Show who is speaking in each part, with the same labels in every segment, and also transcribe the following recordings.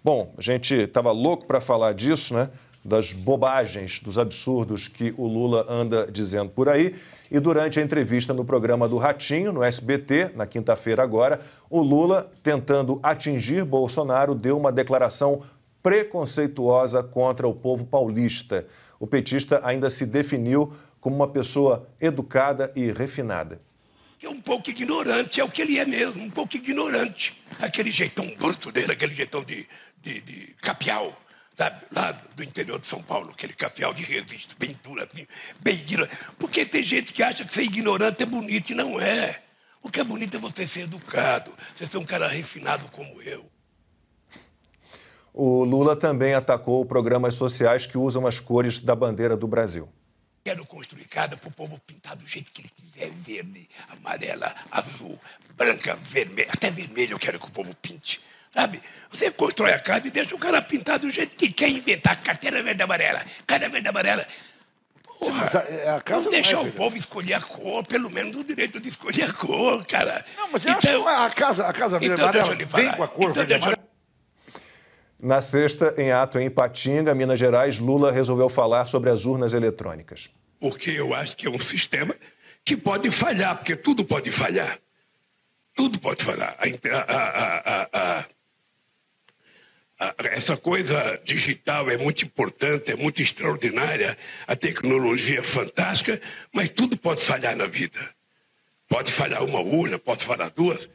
Speaker 1: Bom, a gente estava louco para falar disso, né? Das bobagens, dos absurdos que o Lula anda dizendo por aí. E durante a entrevista no programa do Ratinho, no SBT, na quinta-feira agora, o Lula, tentando atingir Bolsonaro, deu uma declaração preconceituosa contra o povo paulista. O petista ainda se definiu como uma pessoa educada e refinada.
Speaker 2: É um pouco ignorante, é o que ele é mesmo, um pouco ignorante. Aquele jeitão bruto dele, aquele jeitão de capial, sabe? Lá do interior de São Paulo, aquele capial de registro, bem duro, bem ignorante. Porque tem gente que acha que ser ignorante é bonito e não é. O que é bonito é você ser educado, você ser um cara refinado como eu.
Speaker 1: O Lula também atacou programas sociais que usam as cores da bandeira do Brasil.
Speaker 2: Quero construir casa para o povo pintar do jeito que ele quiser, verde, amarela, azul, branca, vermelha, até vermelho eu quero que o povo pinte, sabe? Você constrói a casa e deixa o cara pintar do jeito que quer inventar, carteira verde e amarela, casa verde e amarela. Porra, a casa não deixar o povo escolher a cor, pelo menos o direito de escolher a cor, cara.
Speaker 3: Não, mas então, a casa verde e amarela vem com a cor verde e amarela.
Speaker 1: Na sexta, em ato em Ipatinga, Minas Gerais, Lula resolveu falar sobre as urnas eletrônicas.
Speaker 2: Porque eu acho que é um sistema que pode falhar, porque tudo pode falhar. Tudo pode falhar. Essa coisa digital é muito importante, é muito extraordinária, a tecnologia é fantástica, mas tudo pode falhar na vida. Pode falhar uma urna, pode falhar duas.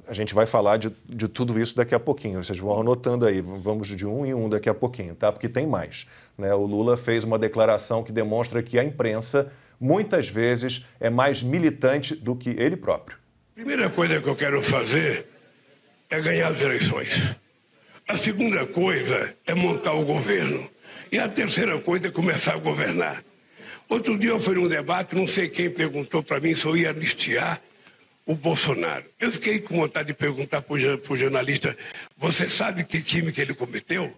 Speaker 1: A gente vai falar de tudo isso daqui a pouquinho. Vocês vão anotando aí, vamos de um em um daqui a pouquinho, tá? Porque tem mais, né? O Lula fez uma declaração que demonstra que a imprensa, muitas vezes, é mais militante do que ele próprio.
Speaker 2: A primeira coisa que eu quero fazer é ganhar as eleições. A segunda coisa é montar o governo. E a terceira coisa é começar a governar. Outro dia eu fui num debate, não sei quem perguntou para mim se eu ia anistiar o Bolsonaro. Eu fiquei com vontade de perguntar para o jornalista, você sabe que time que ele cometeu?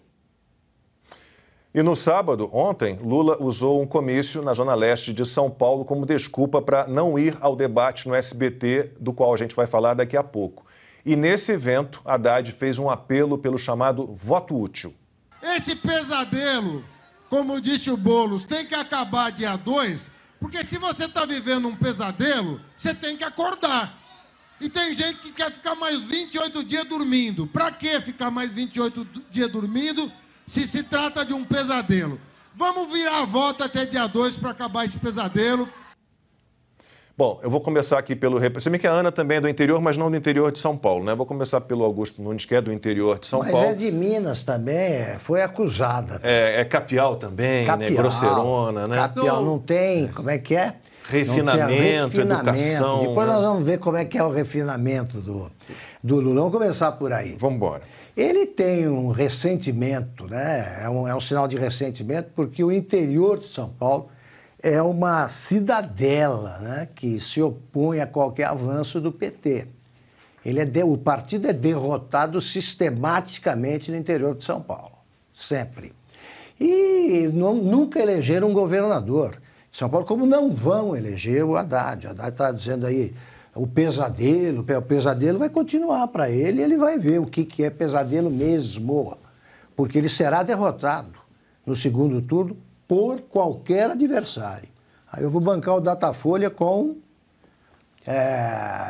Speaker 1: E no sábado, ontem, Lula usou um comício na Zona Leste de São Paulo como desculpa para não ir ao debate no SBT, do qual a gente vai falar daqui a pouco. E nesse evento, Haddad fez um apelo pelo chamado voto útil.
Speaker 4: Esse pesadelo, como disse o Boulos, tem que acabar dia 2, porque se você está vivendo um pesadelo, você tem que acordar. E tem gente que quer ficar mais 28 dias dormindo. Para que ficar mais 28 dias dormindo se trata de um pesadelo? Vamos virar a volta até dia 2 para acabar esse pesadelo.
Speaker 1: Bom, eu vou começar aqui pelo... Você me que a Ana também é do interior, mas não do interior de São Paulo, né? Vou começar pelo Augusto Nunes, que é do interior de São Paulo.
Speaker 5: Mas é de Minas também, foi acusada.
Speaker 1: É capial também,
Speaker 5: capial,
Speaker 1: né? Grosseirona, né?
Speaker 5: Capial não tem, como é que é?
Speaker 1: Refinamento, educação.
Speaker 5: Depois nós vamos ver como é que é o refinamento do Lula. Vamos começar por aí.
Speaker 1: Vamos embora.
Speaker 5: Ele tem um ressentimento, né? É um sinal de ressentimento, porque o interior de São Paulo é uma cidadela, né, que se opõe a qualquer avanço do PT. O partido é derrotado sistematicamente no interior de São Paulo, sempre. E nunca elegeram um governador de São Paulo, como não vão eleger o Haddad. O Haddad está dizendo aí, o pesadelo vai continuar para ele, e ele vai ver o que é pesadelo mesmo, porque ele será derrotado no segundo turno por qualquer adversário. Aí eu vou bancar o Datafolha com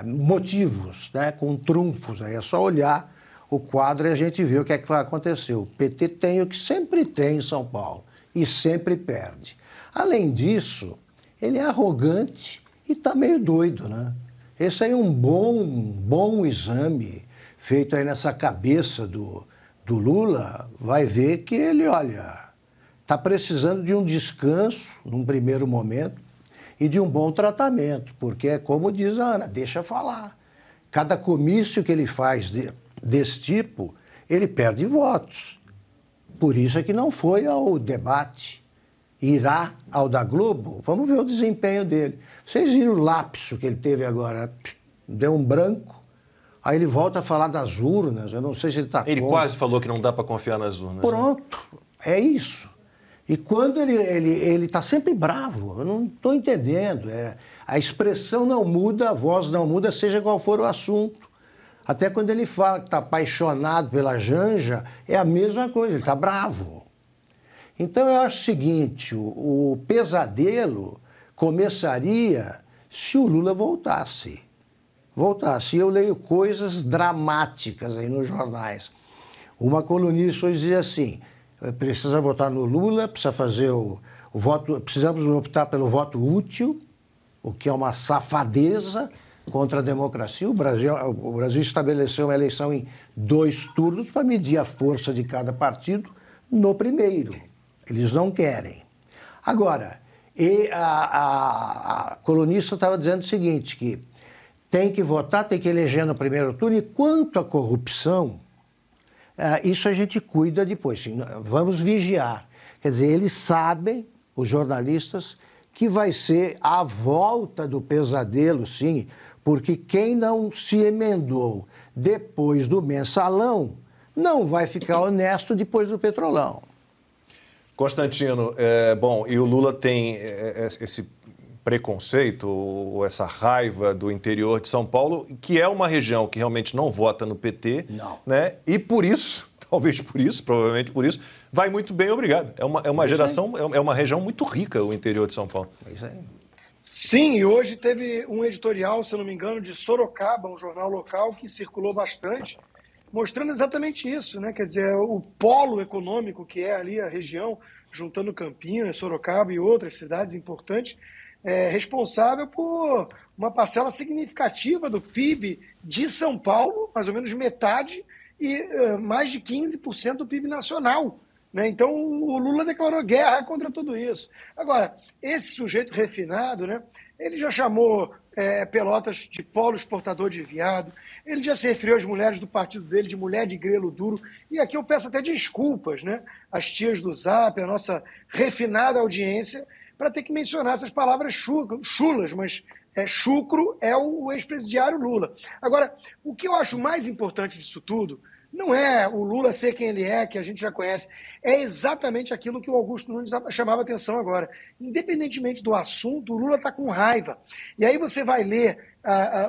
Speaker 5: motivos, né, com trunfos. Aí é só olhar o quadro e a gente vê o que é que vai acontecer. O PT tem o que sempre tem em São Paulo e sempre perde. Além disso, ele é arrogante e está meio doido, né? Esse aí é um bom exame feito aí nessa cabeça do Lula, vai ver que ele, olha, está precisando de um descanso, num primeiro momento, e de um bom tratamento, porque é como diz a Ana, deixa falar. Cada comício que ele faz desse tipo, ele perde votos. Por isso é que não foi ao debate. Irá ao da Globo, vamos ver o desempenho dele. Vocês viram o lapso que ele teve agora, deu um branco, aí ele volta a falar das urnas, eu não sei se ele está...
Speaker 1: Ele quase falou que não dá para confiar nas urnas.
Speaker 5: Pronto, né? É isso. E quando ele está sempre bravo, eu não estou entendendo. A expressão não muda, a voz não muda, seja qual for o assunto. Até quando ele fala que está apaixonado pela Janja, é a mesma coisa, ele está bravo. Então eu acho o seguinte, o pesadelo começaria se o Lula voltasse. E eu leio coisas dramáticas aí nos jornais. Uma colunista hoje dizia assim, precisa votar no Lula, precisa fazer o voto, precisamos optar pelo voto útil, o que é uma safadeza contra a democracia. O Brasil estabeleceu uma eleição em 2 turnos para medir a força de cada partido no primeiro. Eles não querem. Agora, a colunista estava dizendo o seguinte, que tem que votar, tem que eleger no primeiro turno, e quanto à corrupção, isso a gente cuida depois. Assim, vamos vigiar. Quer dizer, eles sabem, os jornalistas, que vai ser a volta do pesadelo, sim, porque quem não se emendou depois do mensalão não vai ficar honesto depois do petrolão.
Speaker 1: Constantino, bom, e o Lula tem esse preconceito, ou essa raiva do interior de São Paulo, que é uma região que realmente não vota no PT,
Speaker 5: não.
Speaker 1: Né? E por isso, talvez por isso, provavelmente por isso, vai muito bem, obrigado. É uma geração, é uma região muito rica, o interior de São Paulo.
Speaker 5: É isso aí.
Speaker 6: Sim, e hoje teve um editorial, se eu não me engano, de Sorocaba, um jornal local que circulou bastante, mostrando exatamente isso, né? Quer dizer, o polo econômico que é ali a região, juntando Campinas, Sorocaba e outras cidades importantes, é responsável por uma parcela significativa do PIB de São Paulo, mais ou menos metade, e mais de 15% do PIB nacional. Né? Então, o Lula declarou guerra contra tudo isso. Agora, esse sujeito refinado, né, ele já chamou Pelotas de polo exportador de viado, ele já se referiu às mulheres do partido dele de mulher de grelo duro, e aqui eu peço até desculpas, né, às tias do Zap, a nossa refinada audiência, para ter que mencionar essas palavras chulas, mas chucro é o ex-presidiário Lula. Agora, o que eu acho mais importante disso tudo não é o Lula ser quem ele é, que a gente já conhece, é exatamente aquilo que o Augusto Nunes chamava atenção agora. Independentemente do assunto, o Lula está com raiva. E aí você vai ler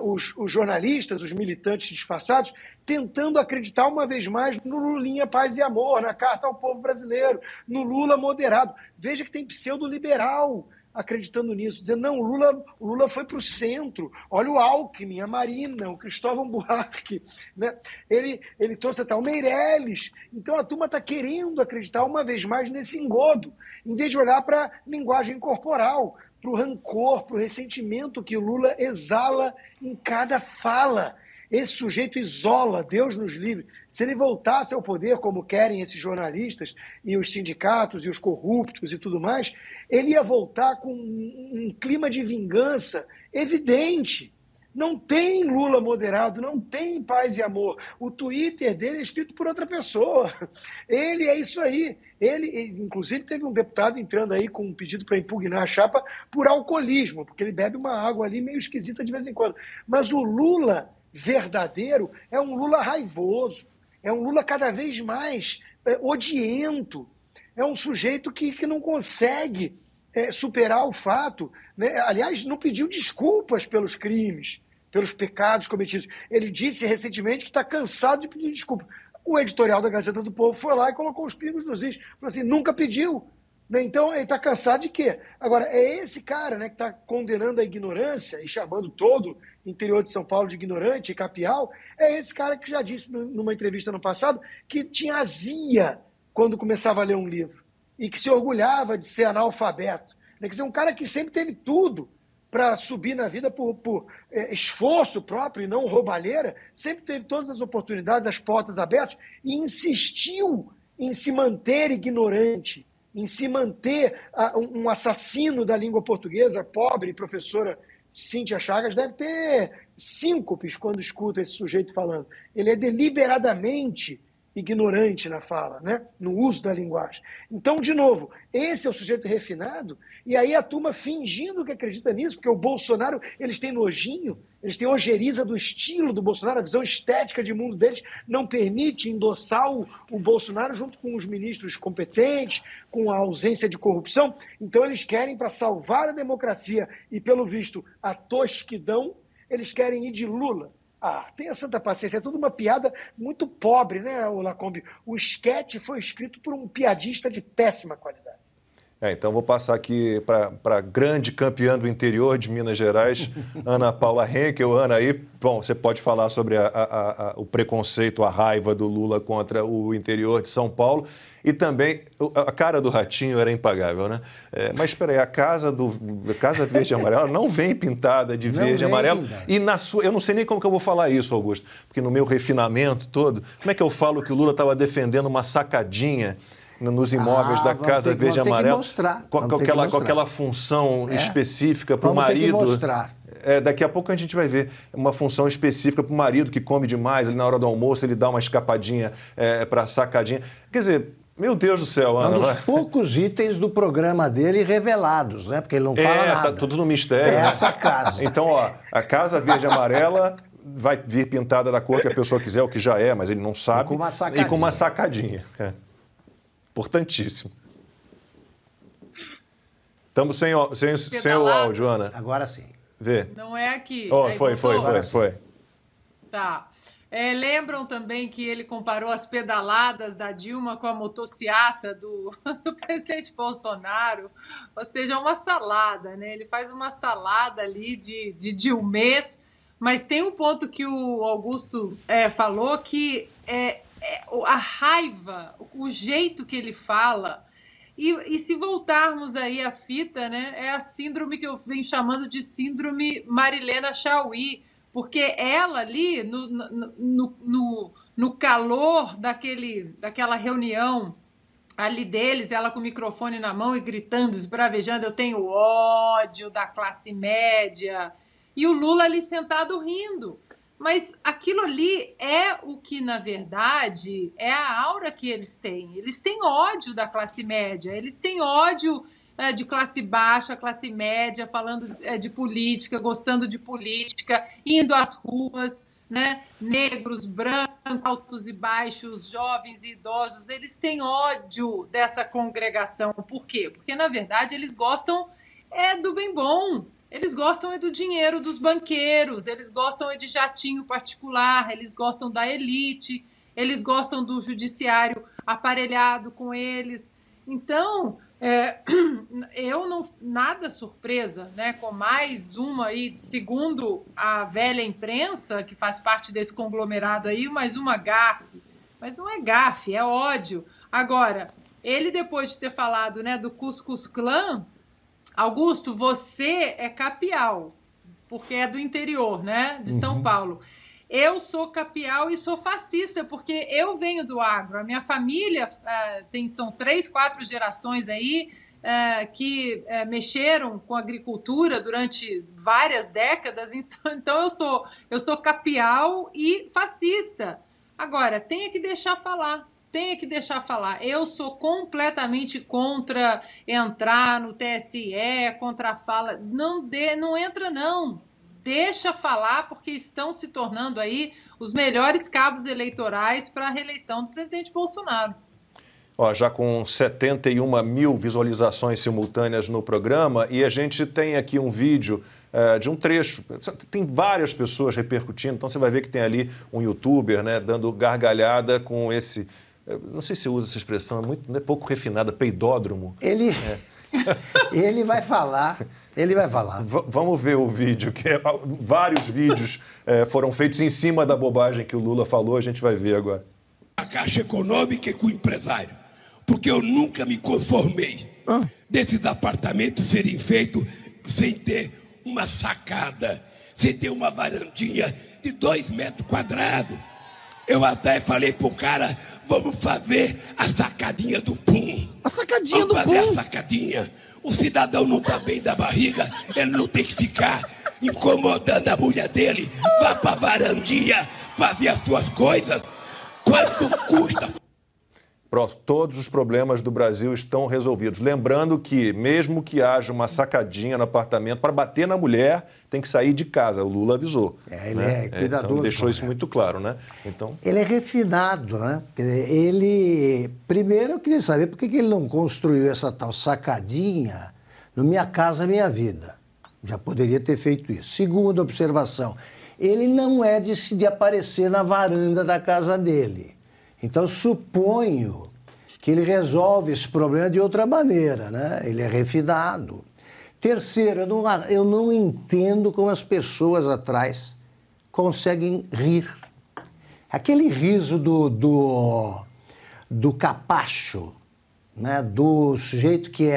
Speaker 6: os jornalistas, os militantes disfarçados, tentando acreditar uma vez mais no Lulinha Paz e Amor, na Carta ao Povo Brasileiro, no Lula moderado. Veja que tem pseudo-liberal acreditando nisso, dizendo, não, o Lula foi para o centro, olha o Alckmin, a Marina, o Cristóvão Buarque, né? Ele trouxe até o Meirelles, então a turma está querendo acreditar uma vez mais nesse engodo, em vez de olhar para a linguagem corporal, para o rancor, para o ressentimento que o Lula exala em cada fala. Esse sujeito isola, Deus nos livre. Se ele voltasse ao poder, como querem esses jornalistas e os sindicatos e os corruptos e tudo mais, ele ia voltar com um clima de vingança evidente. Não tem Lula moderado, não tem paz e amor. O Twitter dele é escrito por outra pessoa. Ele é isso aí. Ele, inclusive, teve um deputado entrando aí com um pedido para impugnar a chapa por alcoolismo, porque ele bebe uma água ali meio esquisita de vez em quando. Mas o Lula verdadeiro é um Lula raivoso, é um Lula cada vez mais odiento, é um sujeito que não consegue superar o fato, né? Aliás, não pediu desculpas pelos crimes, pelos pecados cometidos. Ele disse recentemente que está cansado de pedir desculpa. O editorial da Gazeta do Povo foi lá e colocou os pingos nos is, falou assim, nunca pediu. Então, ele está cansado de quê? Agora, é esse cara, né, que está condenando a ignorância e chamando todo o interior de São Paulo de ignorante e capial, é esse cara que já disse numa entrevista no passado que tinha azia quando começava a ler um livro e que se orgulhava de ser analfabeto. Quer dizer, um cara que sempre teve tudo para subir na vida por esforço próprio e não roubalheira, sempre teve todas as oportunidades, as portas abertas e insistiu em se manter ignorante, em se manter um assassino da língua portuguesa, a pobre professora Cíntia Chagas deve ter síncopes quando escuta esse sujeito falando. Ele é deliberadamente ignorante na fala, né? No uso da linguagem. Então, de novo, esse é o sujeito refinado, e aí a turma fingindo que acredita nisso, porque o Bolsonaro, eles têm nojinho, eles têm ojeriza do estilo do Bolsonaro, a visão estética de mundo deles não permite endossar o Bolsonaro junto com os ministros competentes, com a ausência de corrupção. Então eles querem, para salvar a democracia e, pelo visto, a tosquidão, eles querem ir de Lula. Tenha santa paciência, é tudo uma piada muito pobre, né, o Lacombe? O esquete foi escrito por um piadista de péssima qualidade.
Speaker 1: Então vou passar aqui para a grande campeã do interior de Minas Gerais, Ana Paula Henkel. Ana, aí, bom, você pode falar sobre o preconceito, a raiva do Lula contra o interior de São Paulo. E também, a cara do Ratinho era impagável, né? Mas espera aí, a Casa Verde e Amarela não vem pintada de verde e amarelo. E eu não sei nem como que eu vou falar isso, Augusto, porque no meu refinamento todo, como é que eu falo que o Lula estava defendendo uma sacadinha nos imóveis da Casa Verde e Amarela, com aquela função específica para o marido? Daqui a pouco a gente vai ver uma função específica para o marido que come demais, ali na hora do almoço ele dá uma escapadinha para a sacadinha. Quer dizer, meu Deus do céu, Ana.
Speaker 5: Um dos poucos itens do programa dele revelados, né? Porque ele não fala nada.
Speaker 1: Tá tudo no mistério.
Speaker 5: Essa casa.
Speaker 1: Então, a Casa Verde e Amarela vai vir pintada da cor que a pessoa quiser, o que já é, mas ele não sabe.
Speaker 5: E com uma sacadinha.
Speaker 1: Importantíssimo. Estamos sem o áudio, Ana.
Speaker 5: Agora sim.
Speaker 1: Vê.
Speaker 7: Não é aqui.
Speaker 1: Foi.
Speaker 7: Tá. Lembram também que ele comparou as pedaladas da Dilma com a motociata do presidente Bolsonaro? Ou seja, uma salada, né? Ele faz uma salada ali de dilmês, mas tem um ponto que o Augusto falou que a raiva, o jeito que ele fala. E se voltarmos aí à fita, né, é a síndrome que eu venho chamando de síndrome Marilena Chauí, porque ela ali, no calor daquela reunião ali deles, ela com o microfone na mão e gritando, esbravejando, eu tenho ódio da classe média, e o Lula ali sentado rindo. Mas aquilo ali é o que, na verdade, é a aura que eles têm. Eles têm ódio da classe média, eles têm ódio de classe baixa, classe média, falando de política, gostando de política, indo às ruas, né? Negros, brancos, altos e baixos, jovens e idosos, eles têm ódio dessa congregação. Por quê? Porque, na verdade, eles gostam do bem bom. Eles gostam do dinheiro dos banqueiros, eles gostam de jatinho particular, eles gostam da elite, eles gostam do judiciário aparelhado com eles. Então, eu não nada surpresa, né, com mais uma aí, segundo a velha imprensa, que faz parte desse conglomerado aí, mais uma gafe. Mas não é gafe, é ódio. Agora, ele depois de ter falado, né, do Ku Klux Klan, Augusto, você é capial, porque é do interior, né, de São Paulo. Eu sou capial e sou fascista, porque eu venho do agro. A minha família são 3, 4 gerações aí que mexeram com agricultura durante várias décadas. Então eu sou capial e fascista. Agora, tenha que deixar falar. Eu sou completamente contra entrar no TSE, contra a fala. Não entra, não. Deixa falar, porque estão se tornando aí os melhores cabos eleitorais para a reeleição do presidente Bolsonaro.
Speaker 1: Já com 71 mil visualizações simultâneas no programa, e a gente tem aqui um vídeo de um trecho. Tem várias pessoas repercutindo, então você vai ver que tem ali um youtuber, né, dando gargalhada com esse... Não sei se usa essa expressão, é pouco refinada, peidódromo.
Speaker 5: Ele vai falar.
Speaker 1: Vamos ver o vídeo, vários vídeos foram feitos em cima da bobagem que o Lula falou, a gente vai ver agora.
Speaker 2: A Caixa Econômica e com o empresário, porque eu nunca me conformei desses apartamentos serem feitos sem ter uma sacada, sem ter uma varandinha de 2 metros quadrados. Eu até falei pro cara, vamos fazer a sacadinha do pum.
Speaker 8: A sacadinha do pum?
Speaker 2: Vamos fazer a sacadinha. O cidadão não tá bem da barriga, ele não tem que ficar incomodando a mulher dele. Vá pra varandinha fazer as suas coisas. Quanto custa?
Speaker 1: Pronto, todos os problemas do Brasil estão resolvidos. Lembrando que, mesmo que haja uma sacadinha no apartamento, para bater na mulher, tem que sair de casa. O Lula avisou.
Speaker 5: Ele é cuidadoso.
Speaker 1: Então, deixou isso muito claro, né? Então...
Speaker 5: Ele é refinado, né? Primeiro, eu queria saber por que ele não construiu essa tal sacadinha no Minha Casa Minha Vida. Já poderia ter feito isso. Segunda observação, ele não é de aparecer na varanda da casa dele. Então, suponho que ele resolve esse problema de outra maneira, né? Ele é refinado. Terceiro, eu não entendo como as pessoas atrás conseguem rir. Aquele riso do capacho, né? Do sujeito que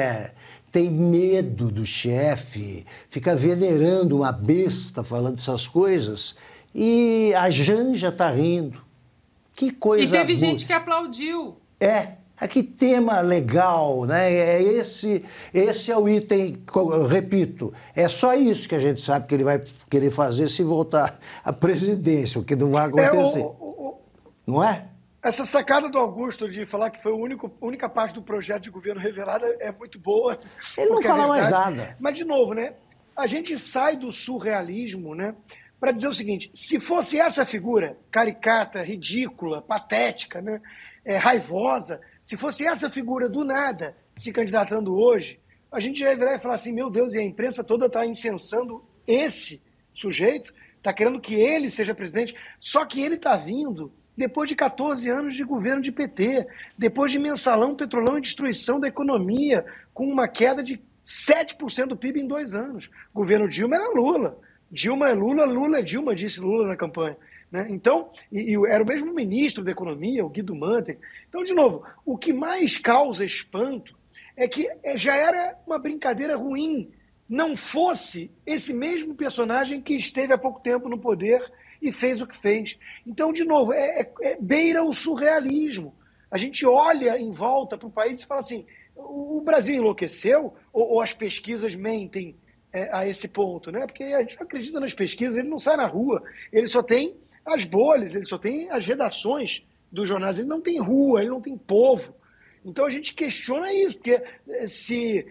Speaker 5: tem medo do chefe, fica venerando uma besta falando essas coisas, e a Janja está rindo. Que coisa
Speaker 7: boa. E teve
Speaker 5: boa.
Speaker 7: Gente que aplaudiu.
Speaker 5: Que tema legal, né? Esse é o item, eu repito, é só isso que a gente sabe que ele vai querer fazer se voltar à presidência, o que não vai acontecer. Não é?
Speaker 6: Essa sacada do Augusto de falar que foi a única parte do projeto de governo revelada é muito boa.
Speaker 5: Ele não fala mais nada.
Speaker 6: Mas, de novo, né? A gente sai do surrealismo, né? Para dizer o seguinte, se fosse essa figura caricata, ridícula, patética, né? Raivosa, se fosse essa figura do nada se candidatando hoje, a gente já ia virar e falar assim, meu Deus, e a imprensa toda está incensando esse sujeito, está querendo que ele seja presidente, só que ele está vindo depois de 14 anos de governo de PT, depois de mensalão, petrolão e destruição da economia, com uma queda de 7% do PIB em 2 anos. O governo Dilma era Lula. Dilma é Lula, Lula é Dilma, disse Lula na campanha. Né? Então, era o mesmo ministro da Economia, o Guido Mantega. Então, de novo, o que mais causa espanto é que já era uma brincadeira ruim, não fosse esse mesmo personagem que esteve há pouco tempo no poder e fez o que fez. Então, de novo, beira o surrealismo. A gente olha em volta para o país e fala assim, o Brasil enlouqueceu ou as pesquisas mentem a esse ponto? Né? Porque a gente não acredita nas pesquisas, ele não sai na rua, ele só tem as bolhas, ele só tem as redações dos jornais, ele não tem rua, ele não tem povo. Então a gente questiona isso, porque se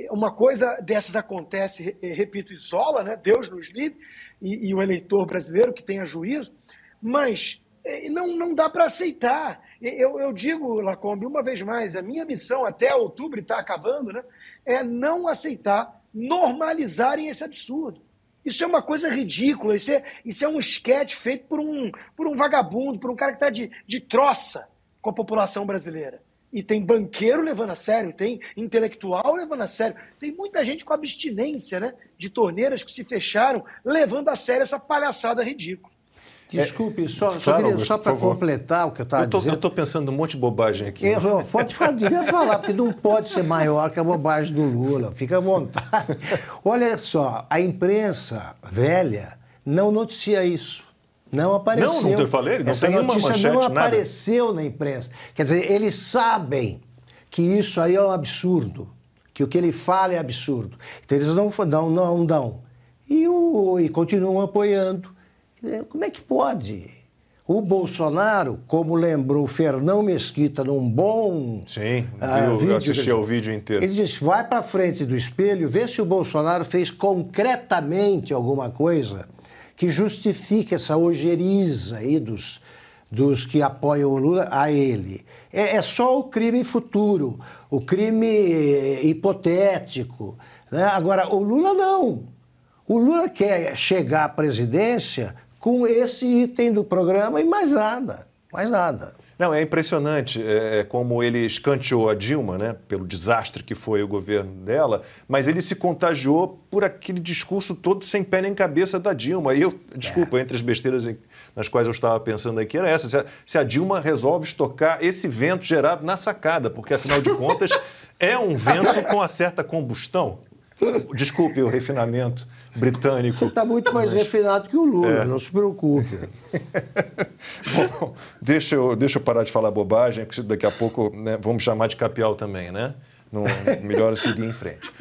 Speaker 6: uma coisa dessas acontece, repito, isola, né? Deus nos livre, e o eleitor brasileiro que tenha juízo, mas não dá para aceitar. Eu digo, Lacombe, uma vez mais, a minha missão até outubro, está acabando, né? É não aceitar normalizarem esse absurdo. Isso é uma coisa ridícula, isso é um esquete feito por um vagabundo, por um cara que está de troça com a população brasileira. E tem banqueiro levando a sério, tem intelectual levando a sério, tem muita gente com abstinência, né, de torneiras que se fecharam, levando a sério essa palhaçada ridícula.
Speaker 5: Desculpe, só para completar o que eu estava dizendo.
Speaker 1: Eu estou pensando um monte de bobagem aqui.
Speaker 5: Devia falar, porque não pode ser maior que a bobagem do Lula. Fica à vontade. Olha só, a imprensa velha não noticia isso. Não apareceu.
Speaker 1: Não eu falei, não
Speaker 5: essa
Speaker 1: tem uma manchete,
Speaker 5: não
Speaker 1: nada.
Speaker 5: apareceu na imprensa. Quer dizer, eles sabem que isso aí é um absurdo, que o que ele fala é absurdo. Então eles não dão. E continuam apoiando. Como é que pode? O Bolsonaro, como lembrou o Fernão Mesquita num bom
Speaker 1: vídeo, eu assisti ao vídeo inteiro.
Speaker 5: Ele disse, vai para frente do espelho, vê se o Bolsonaro fez concretamente alguma coisa que justifique essa ojeriza aí dos que apoiam o Lula a ele. É só o crime futuro, o crime hipotético. Né? Agora, o Lula não. O Lula quer chegar à presidência com esse item do programa e mais nada.
Speaker 1: Não, é impressionante como ele escanteou a Dilma, né, pelo desastre que foi o governo dela, mas ele se contagiou por aquele discurso todo sem pé nem cabeça da Dilma. E desculpa, entre as besteiras nas quais eu estava pensando aqui era essa, se a Dilma resolve estocar esse vento gerado na sacada, porque afinal de contas é um vento com uma certa combustão. Desculpe o refinamento britânico.
Speaker 5: Você está muito mais refinado que o Lula, não se preocupe.
Speaker 1: Bom, deixa eu parar de falar bobagem, porque daqui a pouco, né, vamos chamar de capial também, né? Melhor seguir em frente.